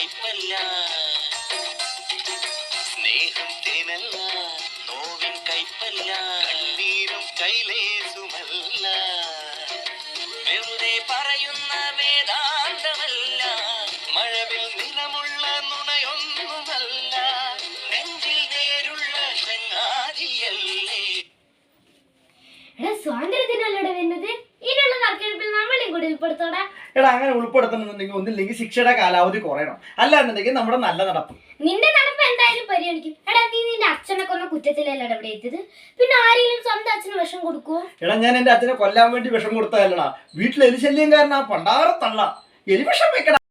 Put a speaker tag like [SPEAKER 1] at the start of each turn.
[SPEAKER 1] കൈപ്പല്ല, സ്നേഹം തേനല്ല, നോവിൻ കൈപ്പല്ല, കണ്ണീരും കൈലേസുമല്ല, വെറുതെ പറയുന്ന വേദാന്തമല്ല, മഴവിൽ നിറമുള്ള നുണയൊന്നുമല്ല, നെഞ്ചിൽ വേരുള്ള ചങ്ങാതിയല്ലേ.
[SPEAKER 2] സ്വാതന്ത്ര്യത്തിനല്ലേ വരുന്നത്? ഇതിനുള്ള നറുക്കെടുപ്പിൽ നമ്മളെയും കൂടി ഉൾപ്പെടുത്തോടാ.
[SPEAKER 3] എടാ അങ്ങനെ ഉൾപ്പെടുത്തണമെന്നുണ്ടെങ്കിൽ ഒന്നില്ലെങ്കിൽ ശിക്ഷയുടെ കാലാവധി കുറയണം, അല്ലാന്നുണ്ടെങ്കിൽ നമ്മുടെ നല്ല നടപ്പ്.
[SPEAKER 2] നിന്റെ നടപ്പ് എന്തായാലും പരിഗണിക്കും. എടാ നീ നിന്റെ അച്ഛനൊക്കെ ഒന്ന് കുറ്റത്തിലല്ല ഇവിടെ എത്തിയത്, പിന്നെ ആരെങ്കിലും സ്വന്തം അച്ഛന് വിഷം കൊടുക്കുവോ?
[SPEAKER 3] എടാ ഞാൻ എന്റെ അച്ഛനെ കൊല്ലാൻ വേണ്ടി വിഷം കൊടുത്തതല്ലടാ, വീട്ടിൽ എലിശല്യം കാരണം ആ പണ്ടാറത്തള്ള എലി വിഷം വെക്കടാ.